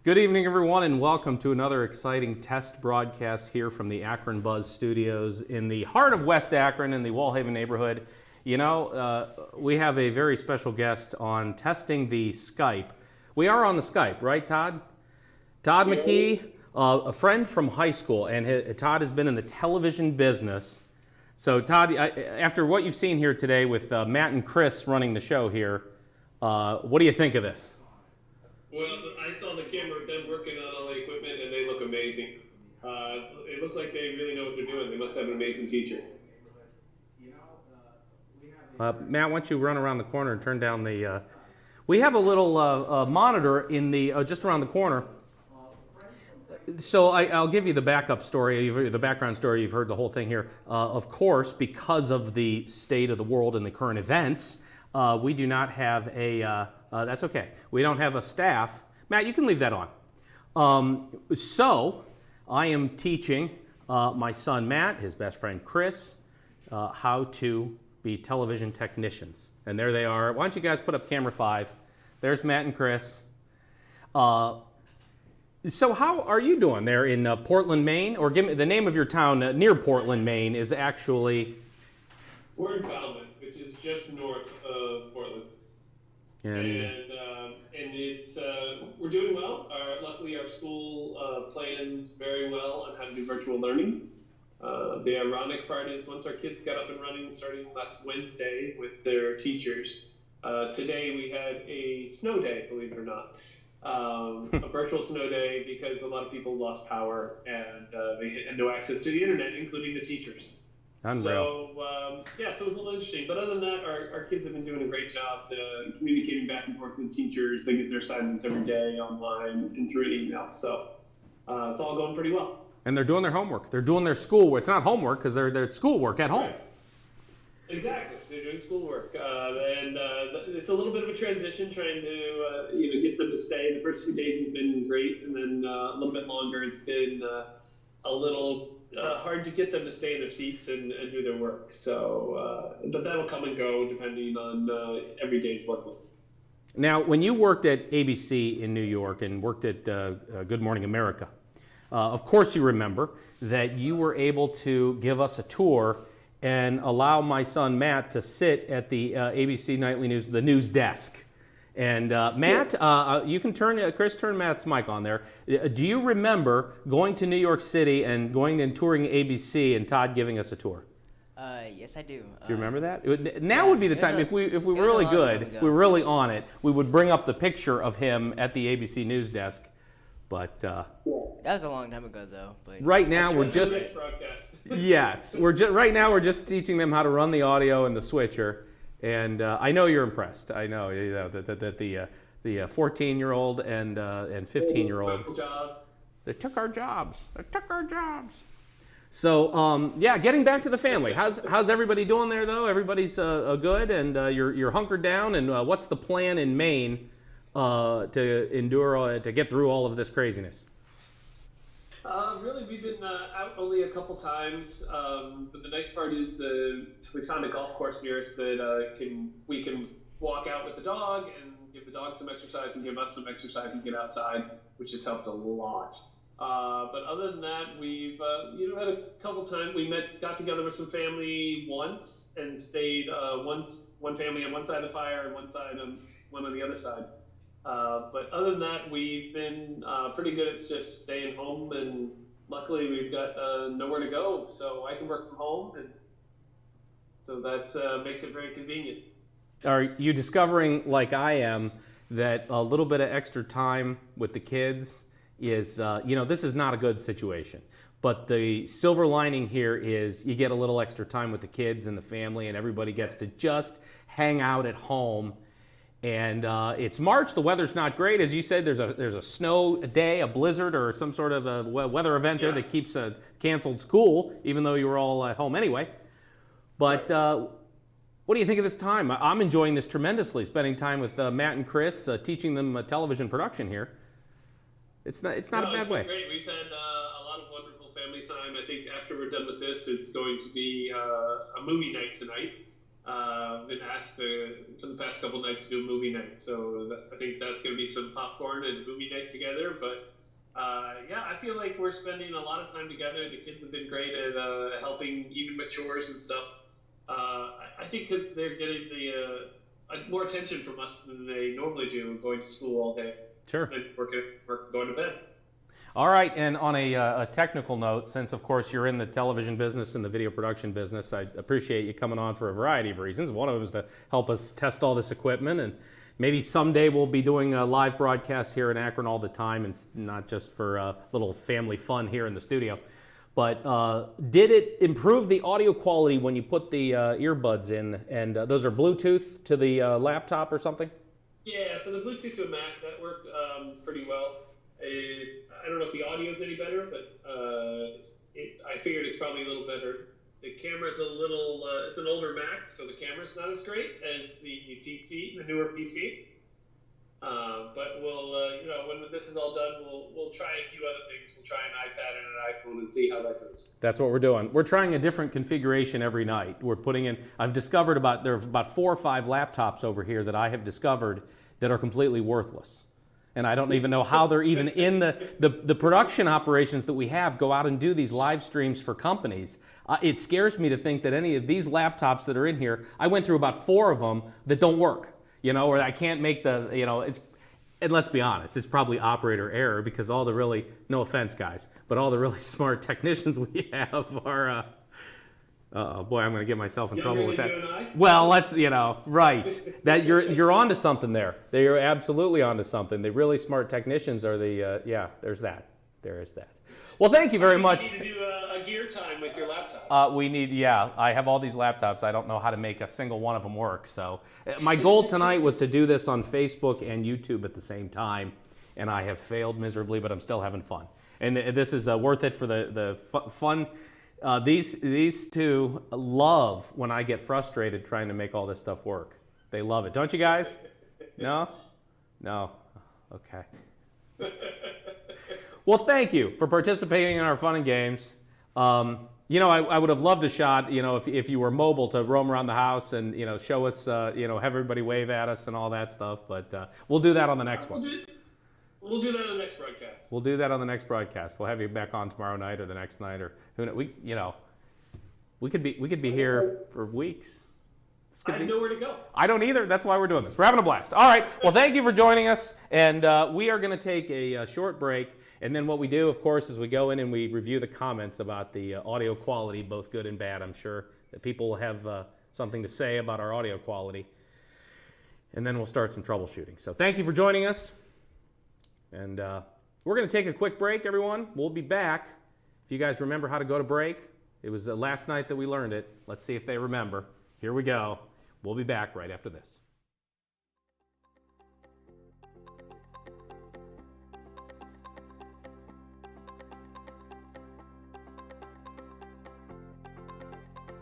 Good evening, everyone, and welcome to another exciting test broadcast here from the AkronBuzz studios in the heart of West Akron in the Wallhaven neighborhood. You know, we have a very special guest on testing the Skype. We are on the Skype, right, Todd? Todd McKee, a friend from high school, and Todd has been in the television business. So, Todd, after what you've seen here today with Matt and Chris running the show here, what do you think of this? Well, I saw the camera of them working on all the equipment, and they look amazing. It looks like they really know what they're doing. They must have an amazing teacher. Matt, why don't you run around the corner and turn down the... we have a little monitor in the just around the corner. So I'll give you the backup story, the background story. You've heard the whole thing here. Of course, because of the state of the world and the current events, we do not have a... that's okay. We don't have a staff. Matt, you can leave that on. So I am teaching my son Matt, his best friend Chris, how to be television technicians. And there they are. Why don't you guys put up camera 5? There's Matt and Chris. So how are you doing there in Portland, Maine? Or give me the name of your town near Portland, Maine is actually... We're in Falmouth, which is just north of Portland. And it's we're doing well. Luckily, our school planned very well on how to do virtual learning. The ironic part is once our kids got up and running starting last Wednesday with their teachers, today we had a snow day, believe it or not. A virtual snow day because a lot of people lost power and they had no access to the internet, including the teachers. Unreal. So, so it was a little interesting. But other than that, our kids have been doing a great job communicating back and forth with teachers. They get their assignments every day online and through an email. So it's all going pretty well. And they're doing their homework. They're doing their schoolwork. It's not homework because they're schoolwork at home. Right. Exactly. They're doing schoolwork. And it's a little bit of a transition trying to get them to stay. The first few days has been great. And then a little bit longer, it's been a little... hard to get them to stay in their seats and do their work. So, but that'll come and go depending on every day's workload. Now, when you worked at ABC in New York and worked at Good Morning America, of course you remember that you were able to give us a tour and allow my son Matt to sit at the ABC Nightly News, the news desk. And Matt, you can turn Matt's mic on there. Do you remember going to New York City and going and touring ABC and Todd giving us a tour? Yes, I do. Do you remember that? Now would be the time, if we were really good, if we were really on it, we would bring up the picture of him at the ABC news desk. But that was a long time ago, though. But right now we're just right now we're just teaching them how to run the audio and the switcher. And I know you're impressed. I know that the 14-year-old and 15-year-old they took our jobs. They took our jobs. So getting back to the family. How's everybody doing there though? Everybody's good, and you're hunkered down. And what's the plan in Maine to endure to get through all of this craziness? Really, we've been out only a couple times, but the nice part is we found a golf course near us that we can walk out with the dog and give the dog some exercise and give us some exercise and get outside, which has helped a lot. But other than that, we've had a couple times. We got together with some family once and stayed one family on one side of the fire and one on the other side. But other than that, we've been pretty good at just staying home, and luckily we've got nowhere to go, so I can work from home, and so that makes it very convenient. Are you discovering, like I am, that a little bit of extra time with the kids is, this is not a good situation, but the silver lining here is you get a little extra time with the kids and the family, and everybody gets to just hang out at home. And it's March. The weather's not great, as you said. There's a snow day, a blizzard, or some sort of a weather event there that keeps canceled school, even though you were all at home anyway. But what do you think of this time? I'm enjoying this tremendously. Spending time with Matt and Chris, teaching them television production here. It's not a bad way. Great. We've had a lot of wonderful family time. I think after we're done with this, it's going to be a movie night tonight. Been asked for the past couple nights to do a movie night, so I think that's going to be some popcorn and movie night together. But yeah, I feel like we're spending a lot of time together. The kids have been great at helping even with chores and stuff. I think because they're getting more attention from us than they normally do, going to school all day. Sure. And going to bed. All right, and on a technical note, since of course you're in the television business and the video production business, I appreciate you coming on for a variety of reasons. One of them is to help us test all this equipment, and maybe someday we'll be doing a live broadcast here in Akron all the time, and not just for a little family fun here in the studio. But did it improve the audio quality when you put the earbuds in? And those are Bluetooth to the laptop or something? Yeah, so the Bluetooth to a Mac, that worked pretty well. I don't know if the audio is any better, but I figured it's probably a little better. The camera's a little, it's an older Mac, so the camera's not as great as the PC, the newer PC. But we'll, when this is all done, we'll try a few other things. We'll try an iPad and an iPhone and see how that goes. That's what we're doing. We're trying a different configuration every night. We're putting in, I've discovered there are about 4 or 5 laptops over here that I have discovered that are completely worthless. And I don't even know how they're even in the production operations that we have go out and do these live streams for companies. It scares me to think that any of these laptops that are in here, I went through about 4 of them that don't work, or I can't make and let's be honest, it's probably operator error because all the really, no offense guys, but all the really smart technicians we have are, boy, I'm going to get myself in trouble with that. Well, let's, right. That you're onto something there. They are absolutely onto something. The really smart technicians are there's that. There is that. Well, thank you very much. You need to do a gear time with your laptop. I have all these laptops. I don't know how to make a single one of them work. So my goal tonight was to do this on Facebook and YouTube at the same time, and I have failed miserably, but I'm still having fun. And this is worth it for the fun. These two love when I get frustrated trying to make all this stuff work. They love it. Don't you guys? No? No. Okay. Well, thank you for participating in our fun and games. I would have loved a shot, if you were mobile to roam around the house and, show us, have everybody wave at us and all that stuff. But we'll do that on the next one. We'll do that on the next broadcast. We'll do that on the next broadcast. We'll have you back on tomorrow night or the next night, or we could be here for weeks. I have nowhere to go. I don't either. That's why we're doing this. We're having a blast. All right. Well, thank you for joining us, and we are going to take a short break. And then what we do, of course, is we go in and we review the comments about the audio quality, both good and bad. I'm sure that people will have something to say about our audio quality. And then we'll start some troubleshooting. So thank you for joining us. And we're going to take a quick break, everyone. We'll be back. If you guys remember how to go to break, it was last night that we learned it. Let's see if they remember. Here we go. We'll be back right after this.